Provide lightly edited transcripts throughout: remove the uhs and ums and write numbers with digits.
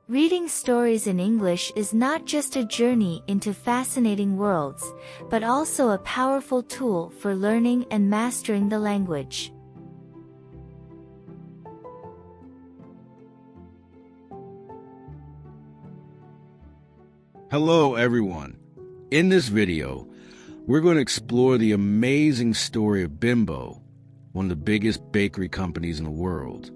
Reading stories in English is not just a journey into fascinating worlds, but also a powerful tool for learning and mastering the language. Hello everyone. In this video, we're going to explore the amazing story of Bimbo, one of the biggest bakery companies in the world.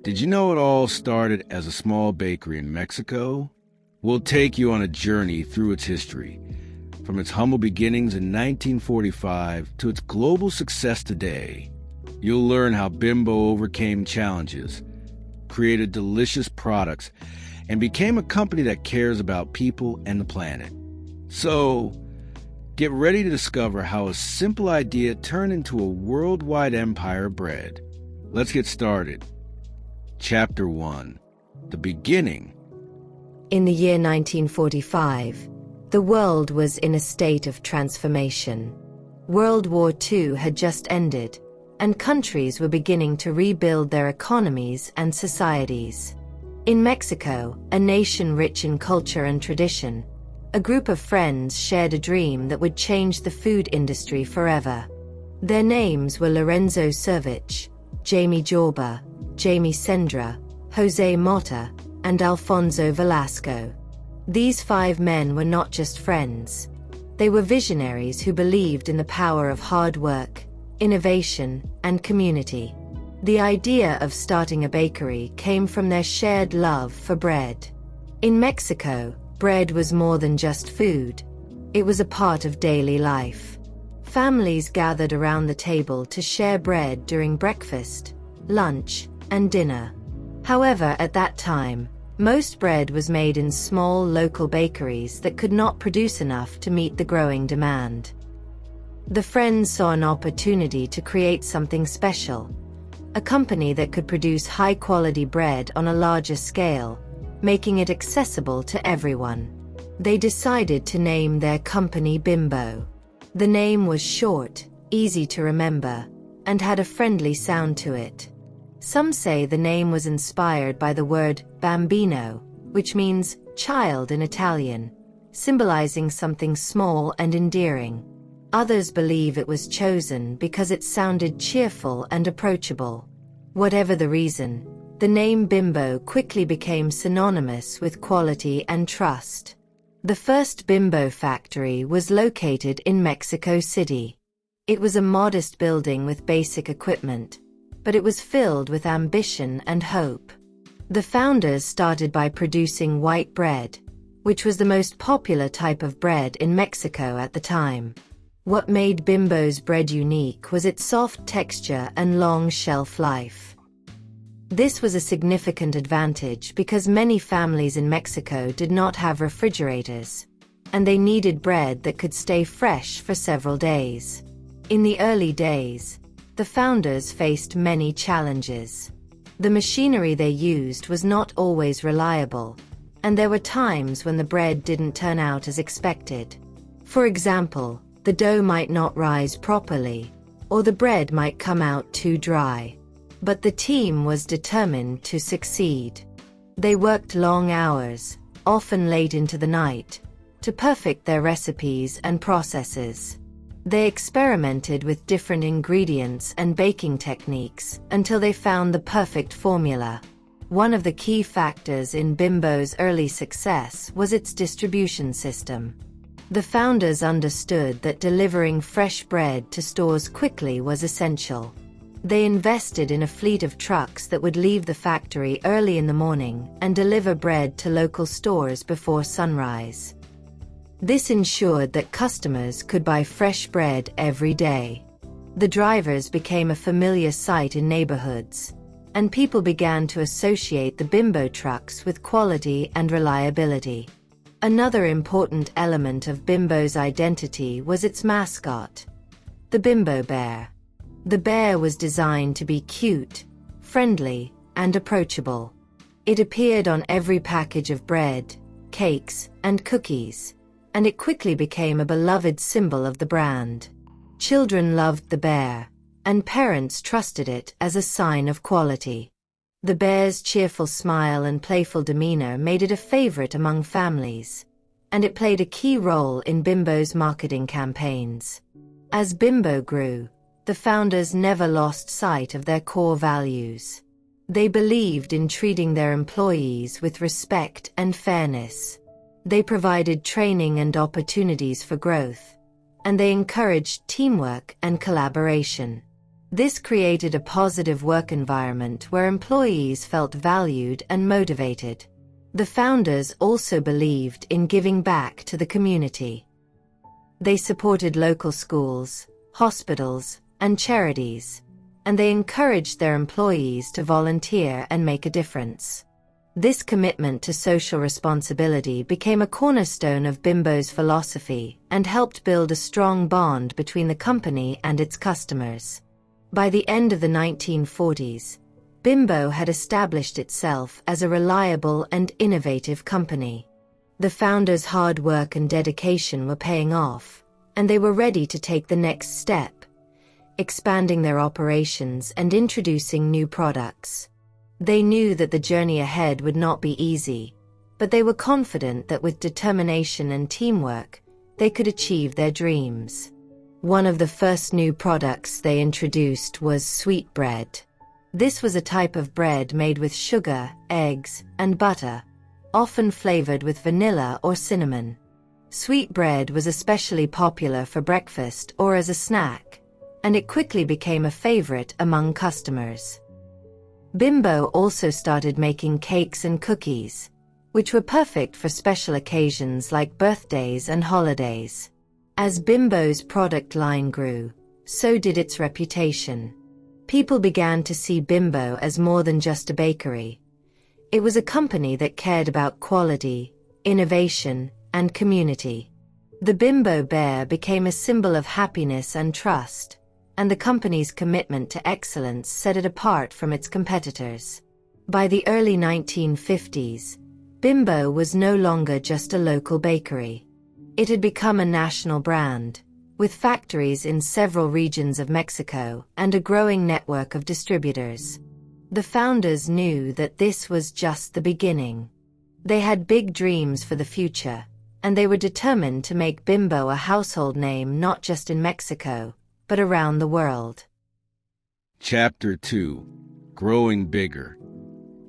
Did you know it all started as a small bakery in Mexico? We'll take you on a journey through its history, from its humble beginnings in 1945 to its global success today. You'll learn how Bimbo overcame challenges, created delicious products, and became a company that cares about people and the planet. So, get ready to discover how a simple idea turned into a worldwide empire of bread. Let's get started. Chapter 1. The Beginning. In the year 1945, the world was in a state of transformation. World War II had just ended, and countries were beginning to rebuild their economies and societies. In Mexico, a nation rich in culture and tradition, a group of friends shared a dream that would change the food industry forever. Their names were Lorenzo Cervich, Jamie Jorba, Jamie Sendra, Jose Mota, and Alfonso Velasco. These 5 men were not just friends. They were visionaries who believed in the power of hard work, innovation, and community. The idea of starting a bakery came from their shared love for bread. In Mexico, bread was more than just food. It was a part of daily life. Families gathered around the table to share bread during breakfast, lunch, and dinner. However, at that time, most bread was made in small local bakeries that could not produce enough to meet the growing demand. The friends saw an opportunity to create something special, a company that could produce high-quality bread on a larger scale, making it accessible to everyone. They decided to name their company Bimbo. The name was short, easy to remember, and had a friendly sound to it. Some say the name was inspired by the word bambino, which means child in Italian, symbolizing something small and endearing. Others believe it was chosen because it sounded cheerful and approachable. Whatever the reason, the name Bimbo quickly became synonymous with quality and trust. The first Bimbo factory was located in Mexico City. It was a modest building with basic equipment, but it was filled with ambition and hope. The founders started by producing white bread, which was the most popular type of bread in Mexico at the time. What made Bimbo's bread unique was its soft texture and long shelf life. This was a significant advantage because many families in Mexico did not have refrigerators, and they needed bread that could stay fresh for several days. In the early days, the founders faced many challenges. The machinery they used was not always reliable, and there were times when the bread didn't turn out as expected. For example, the dough might not rise properly, or the bread might come out too dry. But the team was determined to succeed. They worked long hours, often late into the night, to perfect their recipes and processes. They experimented with different ingredients and baking techniques until they found the perfect formula. One of the key factors in Bimbo's early success was its distribution system. The founders understood that delivering fresh bread to stores quickly was essential. They invested in a fleet of trucks that would leave the factory early in the morning and deliver bread to local stores before sunrise. This ensured that customers could buy fresh bread every day. The drivers became a familiar sight in neighborhoods, and people began to associate the Bimbo trucks with quality and reliability. Another important element of Bimbo's identity was its mascot, the Bimbo Bear. The bear was designed to be cute, friendly, and approachable. It appeared on every package of bread, cakes, and cookies, and it quickly became a beloved symbol of the brand. Children loved the bear, and parents trusted it as a sign of quality. The bear's cheerful smile and playful demeanor made it a favorite among families, and it played a key role in Bimbo's marketing campaigns. As Bimbo grew, the founders never lost sight of their core values. They believed in treating their employees with respect and fairness. They provided training and opportunities for growth, and they encouraged teamwork and collaboration. This created a positive work environment where employees felt valued and motivated. The founders also believed in giving back to the community. They supported local schools, hospitals, and charities, and they encouraged their employees to volunteer and make a difference. This commitment to social responsibility became a cornerstone of Bimbo's philosophy and helped build a strong bond between the company and its customers. By the end of the 1940s, Bimbo had established itself as a reliable and innovative company. The founders' hard work and dedication were paying off, and they were ready to take the next step, expanding their operations and introducing new products. They knew that the journey ahead would not be easy, but they were confident that with determination and teamwork, they could achieve their dreams. One of the first new products they introduced was sweetbread. This was a type of bread made with sugar, eggs, and butter, often flavored with vanilla or cinnamon. Sweetbread was especially popular for breakfast or as a snack, and it quickly became a favorite among customers. Bimbo also started making cakes and cookies, which were perfect for special occasions like birthdays and holidays. As Bimbo's product line grew, so did its reputation. People began to see Bimbo as more than just a bakery. It was a company that cared about quality, innovation, and community. The Bimbo bear became a symbol of happiness and trust, and the company's commitment to excellence set it apart from its competitors. By the early 1950s, Bimbo was no longer just a local bakery. It had become a national brand, with factories in several regions of Mexico and a growing network of distributors. The founders knew that this was just the beginning. They had big dreams for the future, and they were determined to make Bimbo a household name not just in Mexico, but around the world. Chapter 2. Growing Bigger.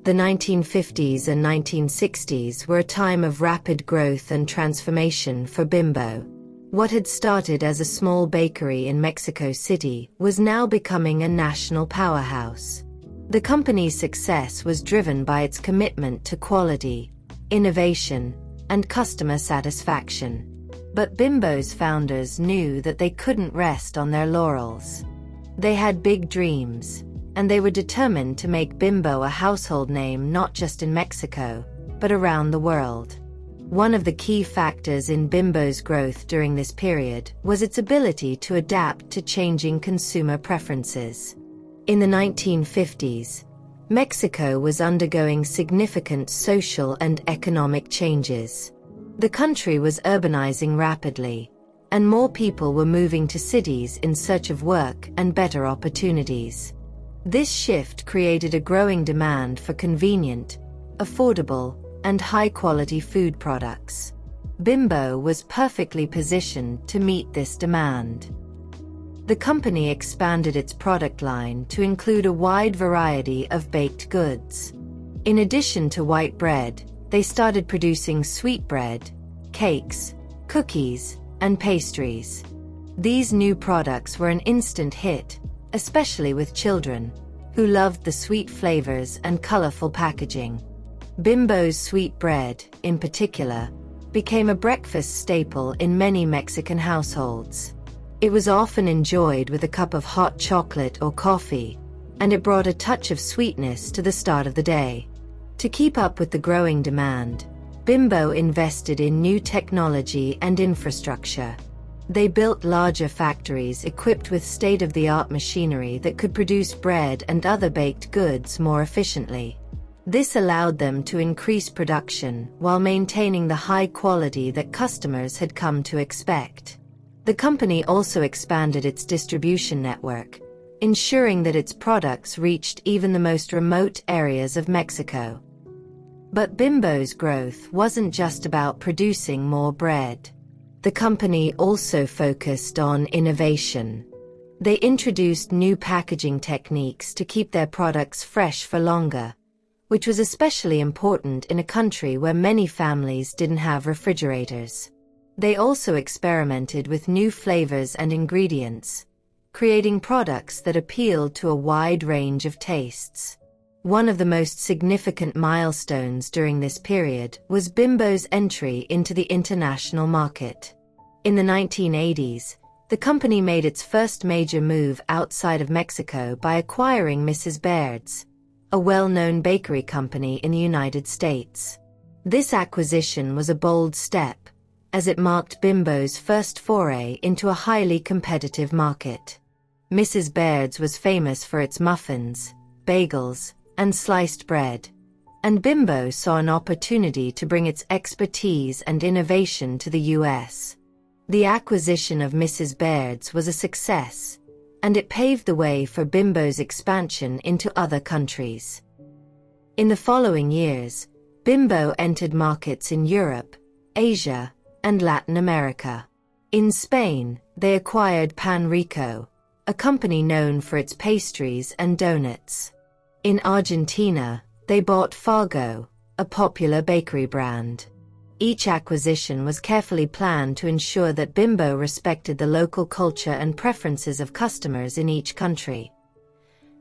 The 1950s and 1960s were a time of rapid growth and transformation for Bimbo. What had started as a small bakery in Mexico City was now becoming a national powerhouse. The company's success was driven by its commitment to quality, innovation, and customer satisfaction. But Bimbo's founders knew that they couldn't rest on their laurels. They had big dreams, and they were determined to make Bimbo a household name not just in Mexico, but around the world. One of the key factors in Bimbo's growth during this period was its ability to adapt to changing consumer preferences. In the 1950s, Mexico was undergoing significant social and economic changes. The country was urbanizing rapidly, and more people were moving to cities in search of work and better opportunities. This shift created a growing demand for convenient, affordable, and high-quality food products. Bimbo was perfectly positioned to meet this demand. The company expanded its product line to include a wide variety of baked goods. In addition to white bread, they started producing sweetbread, cakes, cookies, and pastries. These new products were an instant hit, especially with children, who loved the sweet flavors and colorful packaging. Bimbo's sweet bread, in particular, became a breakfast staple in many Mexican households. It was often enjoyed with a cup of hot chocolate or coffee, and it brought a touch of sweetness to the start of the day. To keep up with the growing demand, Bimbo invested in new technology and infrastructure. They built larger factories equipped with state-of-the-art machinery that could produce bread and other baked goods more efficiently. This allowed them to increase production while maintaining the high quality that customers had come to expect. The company also expanded its distribution network, ensuring that its products reached even the most remote areas of Mexico. But Bimbo's growth wasn't just about producing more bread. The company also focused on innovation. They introduced new packaging techniques to keep their products fresh for longer, which was especially important in a country where many families didn't have refrigerators. They also experimented with new flavors and ingredients, creating products that appealed to a wide range of tastes. One of the most significant milestones during this period was Bimbo's entry into the international market. In the 1980s, the company made its first major move outside of Mexico by acquiring Mrs. Baird's, a well-known bakery company in the United States. This acquisition was a bold step, as it marked Bimbo's first foray into a highly competitive market. Mrs. Baird's was famous for its muffins, bagels, and sliced bread, and Bimbo saw an opportunity to bring its expertise and innovation to the U.S. The acquisition of Mrs. Baird's was a success, and it paved the way for Bimbo's expansion into other countries. In the following years, Bimbo entered markets in Europe, Asia, and Latin America. In Spain, they acquired Pan Rico, a company known for its pastries and donuts. In Argentina, they bought Fargo, a popular bakery brand. Each acquisition was carefully planned to ensure that Bimbo respected the local culture and preferences of customers in each country.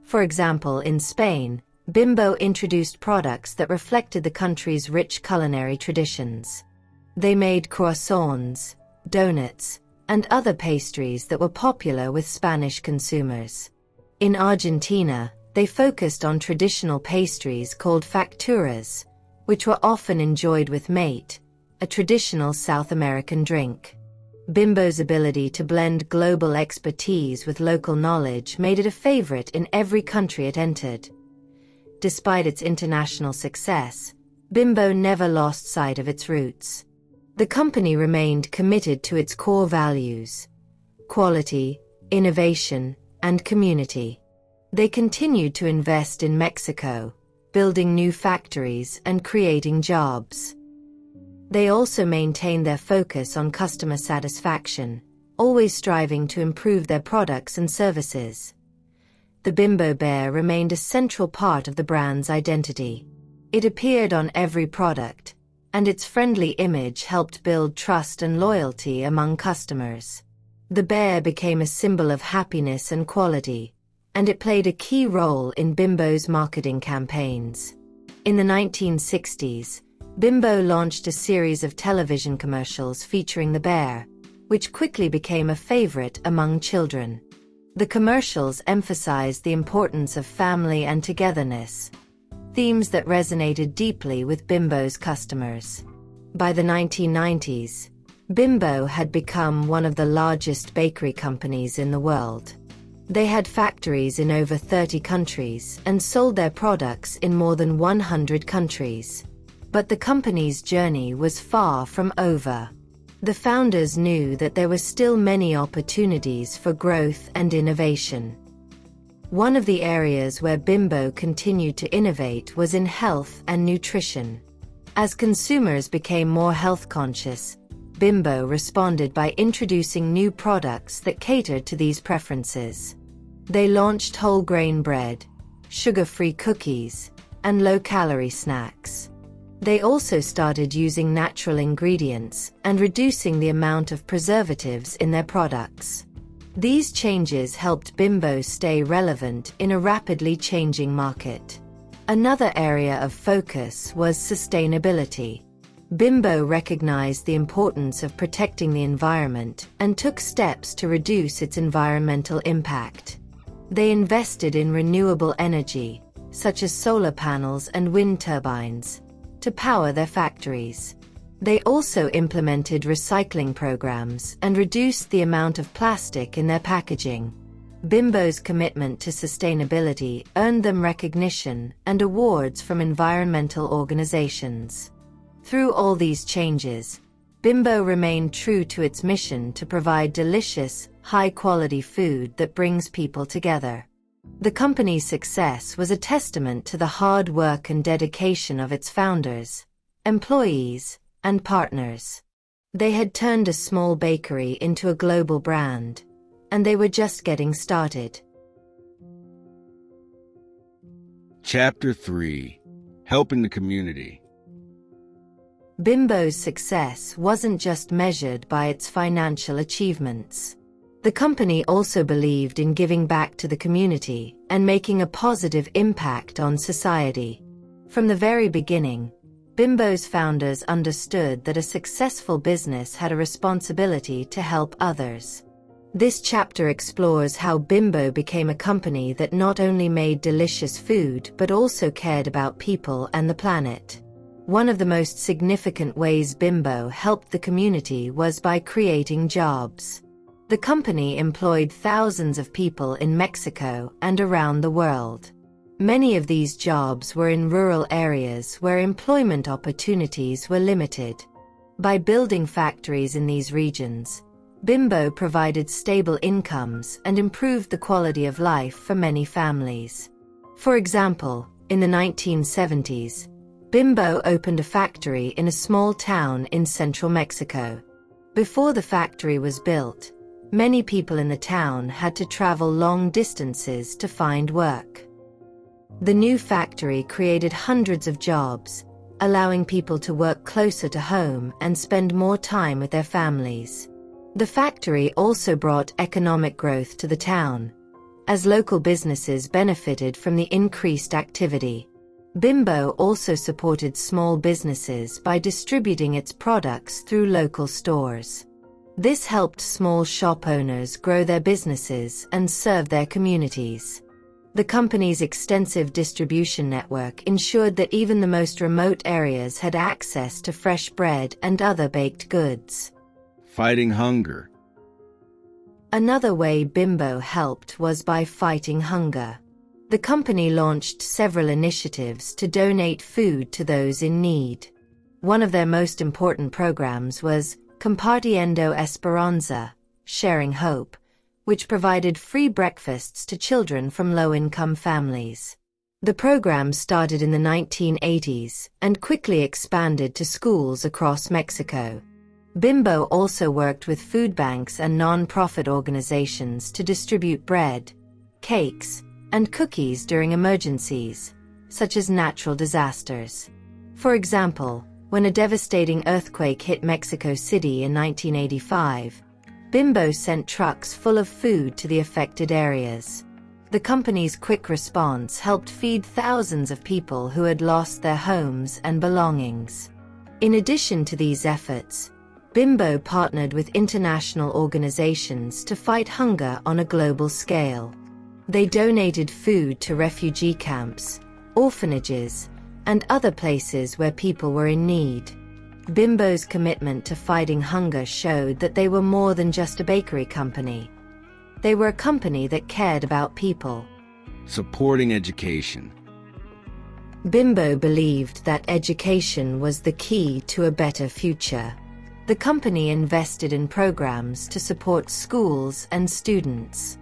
For example, in Spain, Bimbo introduced products that reflected the country's rich culinary traditions. They made croissants, donuts, and other pastries that were popular with Spanish consumers. In Argentina, they focused on traditional pastries called facturas, which were often enjoyed with mate, a traditional South American drink. Bimbo's ability to blend global expertise with local knowledge made it a favorite in every country it entered. Despite its international success, Bimbo never lost sight of its roots. The company remained committed to its core values: quality, innovation, and community. They continued to invest in Mexico, building new factories and creating jobs. They also maintained their focus on customer satisfaction, always striving to improve their products and services. The Bimbo bear remained a central part of the brand's identity. It appeared on every product, and its friendly image helped build trust and loyalty among customers. The bear became a symbol of happiness and quality, and it played a key role in Bimbo's marketing campaigns. In the 1960s, Bimbo launched a series of television commercials featuring the bear, which quickly became a favorite among children. The commercials emphasized the importance of family and togetherness, themes that resonated deeply with Bimbo's customers. By the 1990s, Bimbo had become one of the largest bakery companies in the world. They had factories in over 30 countries and sold their products in more than 100 countries. But the company's journey was far from over. The founders knew that there were still many opportunities for growth and innovation. One of the areas where Bimbo continued to innovate was in health and nutrition. As consumers became more health conscious, Bimbo responded by introducing new products that catered to these preferences. They launched whole grain bread, sugar-free cookies, and low-calorie snacks. They also started using natural ingredients and reducing the amount of preservatives in their products. These changes helped Bimbo stay relevant in a rapidly changing market. Another area of focus was sustainability. Bimbo recognized the importance of protecting the environment and took steps to reduce its environmental impact. They invested in renewable energy, such as solar panels and wind turbines, to power their factories. They also implemented recycling programs and reduced the amount of plastic in their packaging. Bimbo's commitment to sustainability earned them recognition and awards from environmental organizations. Through all these changes, Bimbo remained true to its mission to provide delicious, high-quality food that brings people together. The company's success was a testament to the hard work and dedication of its founders, employees, and partners. They had turned a small bakery into a global brand, and they were just getting started. Chapter 3. Helping the community. Bimbo's success wasn't just measured by its financial achievements. The company also believed in giving back to the community and making a positive impact on society. From the very beginning, Bimbo's founders understood that a successful business had a responsibility to help others. This chapter explores how Bimbo became a company that not only made delicious food but also cared about people and the planet. One of the most significant ways Bimbo helped the community was by creating jobs. The company employed thousands of people in Mexico and around the world. Many of these jobs were in rural areas where employment opportunities were limited. By building factories in these regions, Bimbo provided stable incomes and improved the quality of life for many families. For example, in the 1970s, Bimbo opened a factory in a small town in central Mexico. Before the factory was built, many people in the town had to travel long distances to find work. The new factory created hundreds of jobs, allowing people to work closer to home and spend more time with their families. The factory also brought economic growth to the town, as local businesses benefited from the increased activity. Bimbo also supported small businesses by distributing its products through local stores. This helped small shop owners grow their businesses and serve their communities. The company's extensive distribution network ensured that even the most remote areas had access to fresh bread and other baked goods. Fighting hunger. Another way Bimbo helped was by fighting hunger. The company launched several initiatives to donate food to those in need. One of their most important programs was Compartiendo Esperanza, Sharing Hope, which provided free breakfasts to children from low-income families. The program started in the 1980s and quickly expanded to schools across Mexico. Bimbo also worked with food banks and non-profit organizations to distribute bread, cakes, and cookies during emergencies, such as natural disasters. For example, when a devastating earthquake hit Mexico City in 1985, Bimbo sent trucks full of food to the affected areas. The company's quick response helped feed thousands of people who had lost their homes and belongings. In addition to these efforts, Bimbo partnered with international organizations to fight hunger on a global scale. They donated food to refugee camps, orphanages, and other places where people were in need. Bimbo's commitment to fighting hunger showed that they were more than just a bakery company. They were a company that cared about people. Supporting education. Bimbo believed that education was the key to a better future. The company invested in programs to support schools and students.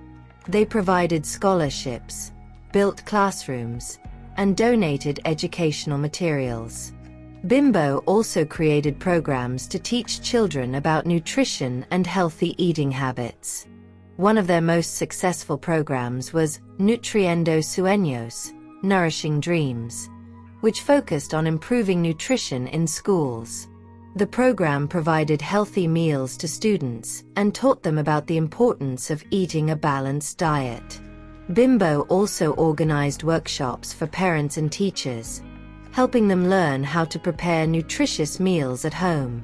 They provided scholarships, built classrooms, and donated educational materials. Bimbo also created programs to teach children about nutrition and healthy eating habits. One of their most successful programs was Nutriendo Sueños, Nourishing Dreams, which focused on improving nutrition in schools. The program provided healthy meals to students and taught them about the importance of eating a balanced diet. Bimbo also organized workshops for parents and teachers, helping them learn how to prepare nutritious meals at home.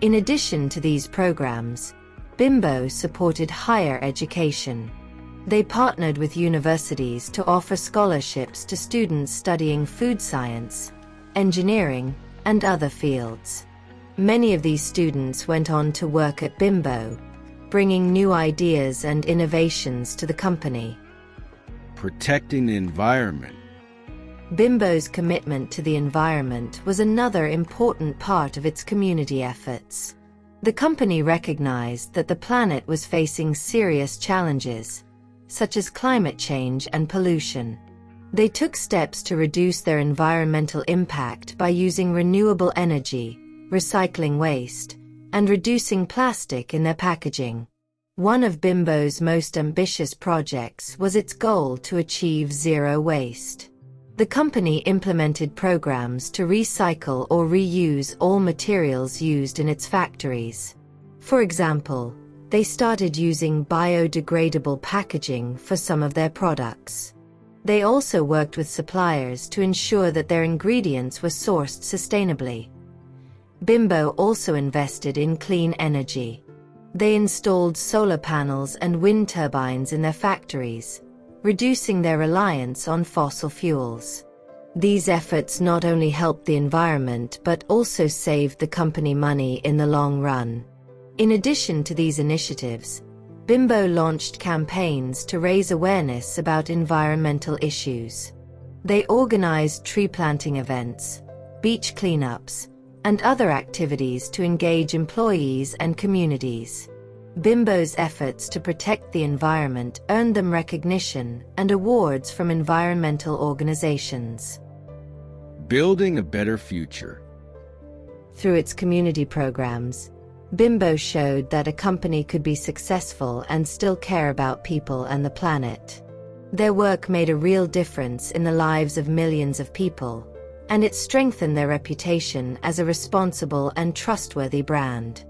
In addition to these programs, Bimbo supported higher education. They partnered with universities to offer scholarships to students studying food science, engineering, and other fields. Many of these students went on to work at Bimbo, bringing new ideas and innovations to the company. Protecting the environment. Bimbo's commitment to the environment was another important part of its community efforts. The company recognized that the planet was facing serious challenges, such as climate change and pollution. They took steps to reduce their environmental impact by using renewable energy, recycling waste, and reducing plastic in their packaging. One of Bimbo's most ambitious projects was its goal to achieve zero waste. The company implemented programs to recycle or reuse all materials used in its factories. For example, they started using biodegradable packaging for some of their products. They also worked with suppliers to ensure that their ingredients were sourced sustainably. Bimbo also invested in clean energy. They installed solar panels and wind turbines in their factories, reducing their reliance on fossil fuels. These efforts not only helped the environment but also saved the company money in the long run. In addition to these initiatives, Bimbo launched campaigns to raise awareness about environmental issues. They organized tree planting events, beach cleanups, and other activities to engage employees and communities. Bimbo's efforts to protect the environment earned them recognition and awards from environmental organizations. Building a better future. Through its community programs, Bimbo showed that a company could be successful and still care about people and the planet. Their work made a real difference in the lives of millions of people, and it strengthened their reputation as a responsible and trustworthy brand.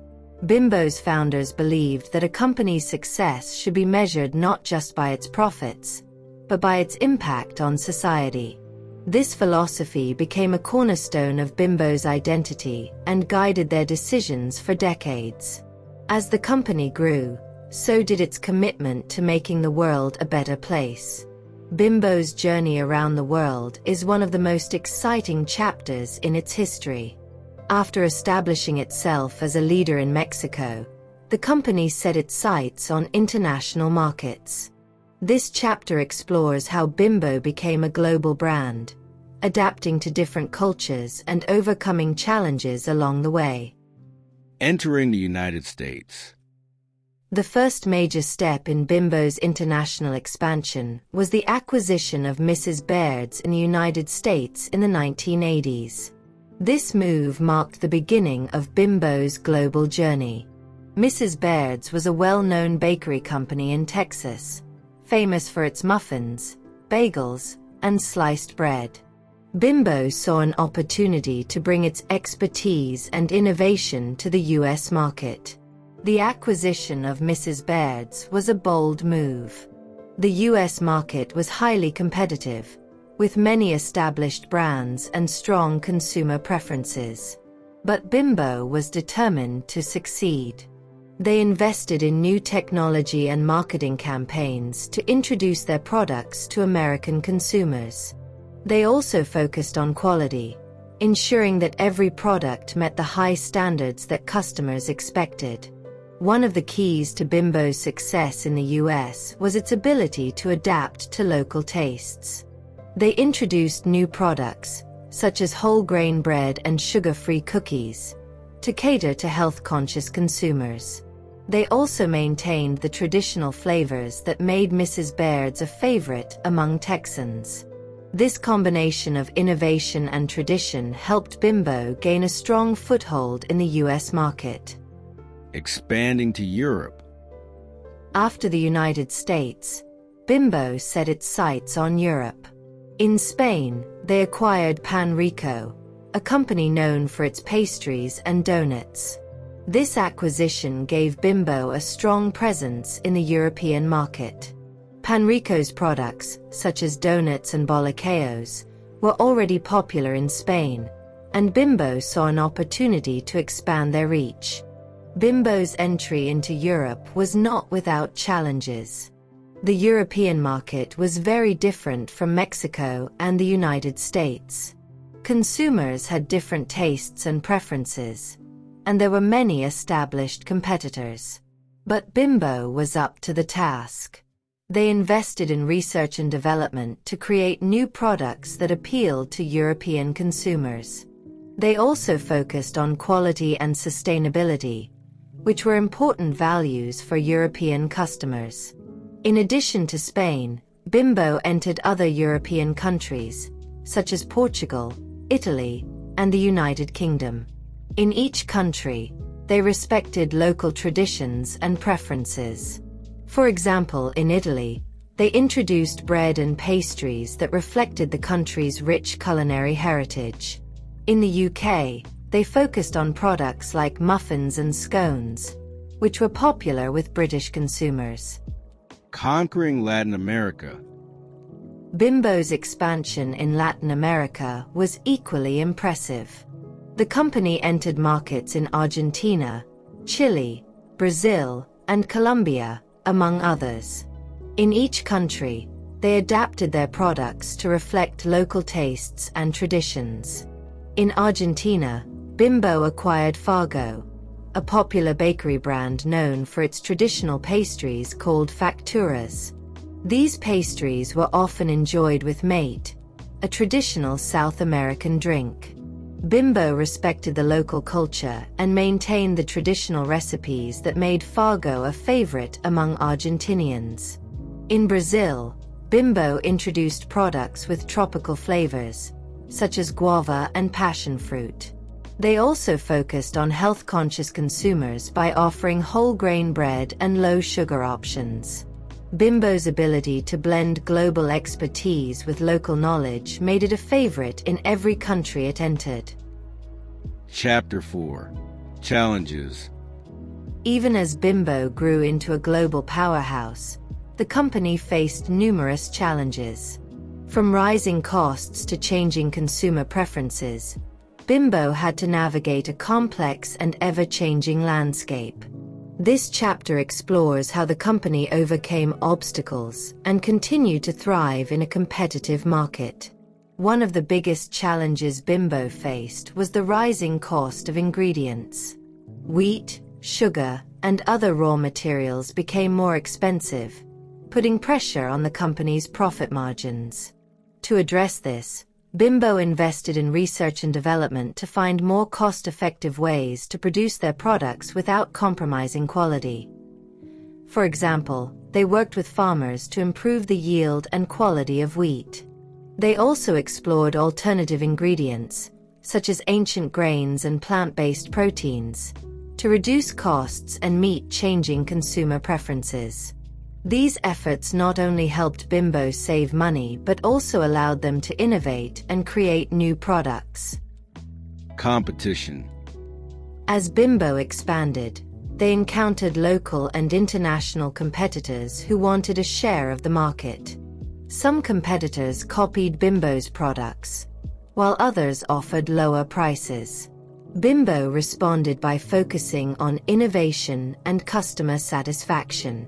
Bimbo's founders believed that a company's success should be measured not just by its profits, but by its impact on society. This philosophy became a cornerstone of Bimbo's identity and guided their decisions for decades. As the company grew, so did its commitment to making the world a better place. Bimbo's journey around the world is one of the most exciting chapters in its history. After establishing itself as a leader in Mexico, the company set its sights on international markets. This chapter explores how Bimbo became a global brand, adapting to different cultures and overcoming challenges along the way. Entering the United States. The first major step in Bimbo's international expansion was the acquisition of Mrs. Baird's in the United States in the 1980s. This move marked the beginning of Bimbo's global journey. Mrs. Baird's was a well-known bakery company in Texas, famous for its muffins, bagels, and sliced bread. Bimbo saw an opportunity to bring its expertise and innovation to the U.S. market. The acquisition of Mrs. Baird's was a bold move. The U.S. market was highly competitive, with many established brands and strong consumer preferences. But Bimbo was determined to succeed. They invested in new technology and marketing campaigns to introduce their products to American consumers. They also focused on quality, ensuring that every product met the high standards that customers expected. One of the keys to Bimbo's success in the US was its ability to adapt to local tastes. They introduced new products, such as whole grain bread and sugar-free cookies, to cater to health-conscious consumers. They also maintained the traditional flavors that made Mrs. Baird's a favorite among Texans. This combination of innovation and tradition helped Bimbo gain a strong foothold in the US market. Expanding to Europe. After the United States, Bimbo set its sights on Europe. In Spain, they acquired Pan Rico, a company known for its pastries and donuts. This acquisition gave Bimbo a strong presence in the European market. Pan Rico's products, such as donuts and bolaqueos, were already popular in Spain, and Bimbo saw an opportunity to expand their reach. Bimbo's entry into Europe was not without challenges. The European market was very different from Mexico and the United States. Consumers had different tastes and preferences, and there were many established competitors. But Bimbo was up to the task. They invested in research and development to create new products that appealed to European consumers. They also focused on quality and sustainability, which were important values for European customers. In addition to Spain, Bimbo entered other European countries, such as Portugal, Italy, and the United Kingdom. In each country, they respected local traditions and preferences. For example, in Italy, they introduced bread and pastries that reflected the country's rich culinary heritage. In the UK, they focused on products like muffins and scones, which were popular with British consumers. Conquering Latin America. Bimbo's expansion in Latin America was equally impressive. The company entered markets in Argentina, Chile, Brazil, and Colombia, among others. In each country, they adapted their products to reflect local tastes and traditions. In Argentina, Bimbo acquired Fargo, a popular bakery brand known for its traditional pastries called facturas. These pastries were often enjoyed with mate, a traditional South American drink. Bimbo respected the local culture and maintained the traditional recipes that made Fargo a favorite among Argentinians. In Brazil, Bimbo introduced products with tropical flavors, such as guava and passion fruit. They also focused on health-conscious consumers by offering whole-grain bread and low-sugar options. Bimbo's ability to blend global expertise with local knowledge made it a favorite in every country it entered. Chapter 4. Challenges. Even as Bimbo grew into a global powerhouse, the company faced numerous challenges. From rising costs to changing consumer preferences, Bimbo had to navigate a complex and ever-changing landscape. This chapter explores how the company overcame obstacles and continued to thrive in a competitive market. One of the biggest challenges Bimbo faced was the rising cost of ingredients. Wheat, sugar, and other raw materials became more expensive, putting pressure on the company's profit margins. To address this, Bimbo invested in research and development to find more cost-effective ways to produce their products without compromising quality. For example, they worked with farmers to improve the yield and quality of wheat. They also explored alternative ingredients, such as ancient grains and plant-based proteins, to reduce costs and meet changing consumer preferences. These efforts not only helped Bimbo save money but also allowed them to innovate and create new products. Competition. As Bimbo expanded, they encountered local and international competitors who wanted a share of the market. Some competitors copied Bimbo's products, while others offered lower prices. Bimbo responded by focusing on innovation and customer satisfaction.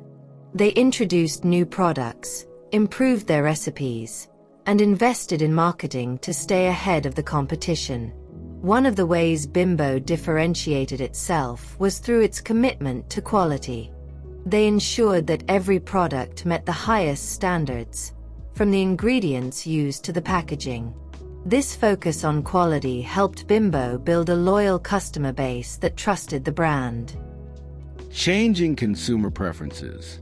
They introduced new products, improved their recipes, and invested in marketing to stay ahead of the competition. One of the ways Bimbo differentiated itself was through its commitment to quality. They ensured that every product met the highest standards, from the ingredients used to the packaging. This focus on quality helped Bimbo build a loyal customer base that trusted the brand. Changing consumer preferences.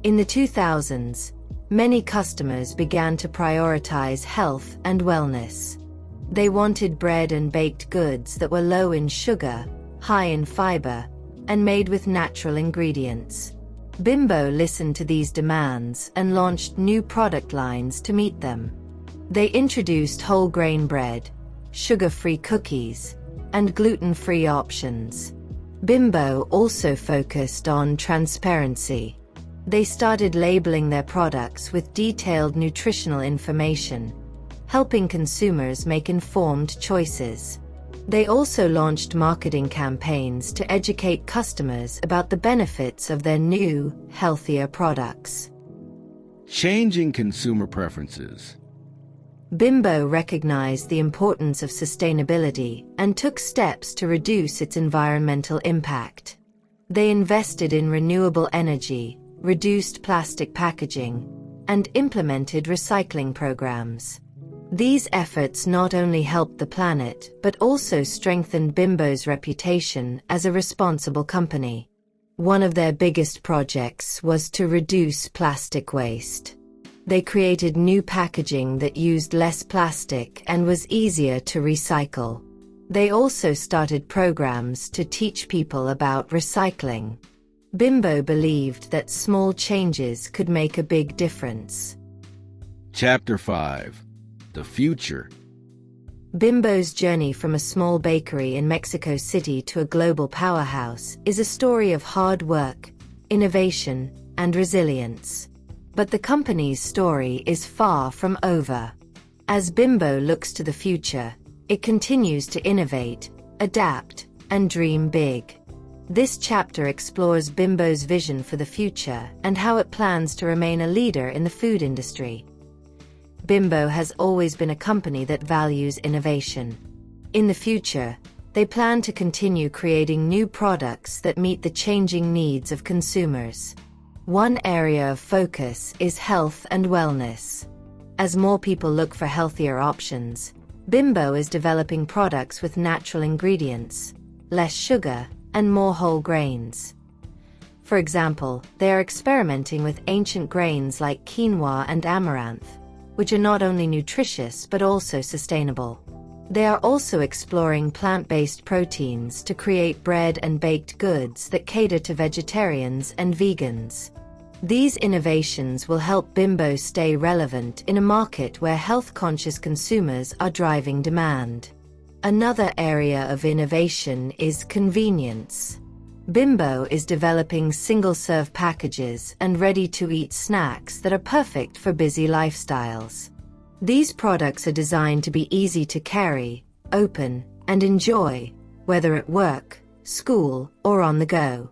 In the 2000s, many customers began to prioritize health and wellness. They wanted bread and baked goods that were low in sugar, high in fiber, and made with natural ingredients. Bimbo listened to these demands and launched new product lines to meet them. They introduced whole grain bread, sugar-free cookies, and gluten-free options. Bimbo also focused on transparency. They started labeling their products with detailed nutritional information, helping consumers make informed choices. They also launched marketing campaigns to educate customers about the benefits of their new, healthier products. Changing consumer preferences. Bimbo recognized the importance of sustainability and took steps to reduce its environmental impact. They invested in renewable energy, reduced plastic packaging, and implemented recycling programs. These efforts not only helped the planet but also strengthened Bimbo's reputation as a responsible company. One of their biggest projects was to reduce plastic waste. They created new packaging that used less plastic and was easier to recycle. They also started programs to teach people about recycling. Bimbo believed that small changes could make a big difference. Chapter 5. The Future. Bimbo's journey from a small bakery in Mexico City to a global powerhouse is a story of hard work, innovation, and resilience. But the company's story is far from over. As Bimbo looks to the future, it continues to innovate, adapt, and dream big. This chapter explores Bimbo's vision for the future and how it plans to remain a leader in the food industry. Bimbo has always been a company that values innovation. In the future, they plan to continue creating new products that meet the changing needs of consumers. One area of focus is health and wellness. As more people look for healthier options, Bimbo is developing products with natural ingredients, less sugar, and more whole grains. For example, they are experimenting with ancient grains like quinoa and amaranth, which are not only nutritious but also sustainable. They are also exploring plant-based proteins to create bread and baked goods that cater to vegetarians and vegans. These innovations will help Bimbo stay relevant in a market where health-conscious consumers are driving demand. Another area of innovation is convenience. Bimbo is developing single-serve packages and ready-to-eat snacks that are perfect for busy lifestyles. These products are designed to be easy to carry, open, and enjoy, whether at work, school, or on the go.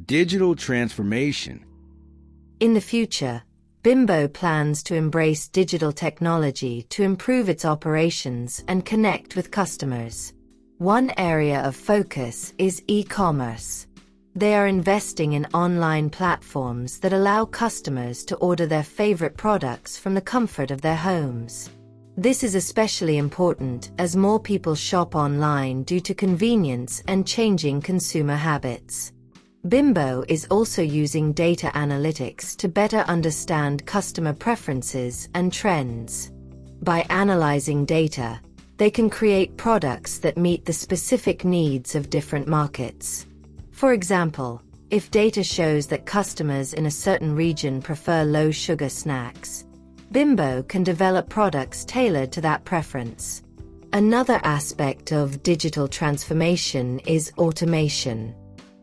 Digital transformation. In the future, Bimbo plans to embrace digital technology to improve its operations and connect with customers. One area of focus is e-commerce. They are investing in online platforms that allow customers to order their favorite products from the comfort of their homes. This is especially important as more people shop online due to convenience and changing consumer habits. Bimbo is also using data analytics to better understand customer preferences and trends. By analyzing data, they can create products that meet the specific needs of different markets. For example, if data shows that customers in a certain region prefer low-sugar snacks, Bimbo can develop products tailored to that preference. Another aspect of digital transformation is automation.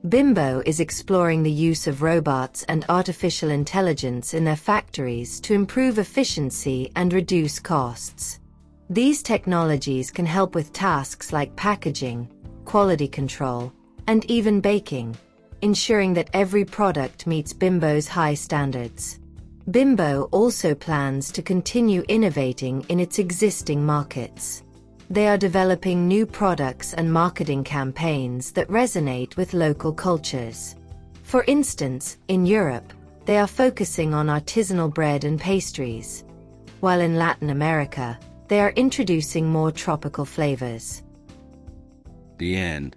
Bimbo is exploring the use of robots and artificial intelligence in their factories to improve efficiency and reduce costs. These technologies can help with tasks like packaging, quality control, and even baking, ensuring that every product meets Bimbo's high standards. Bimbo also plans to continue innovating in its existing markets. They are developing new products and marketing campaigns that resonate with local cultures. For instance, in Europe, they are focusing on artisanal bread and pastries, while in Latin America, they are introducing more tropical flavors. The end.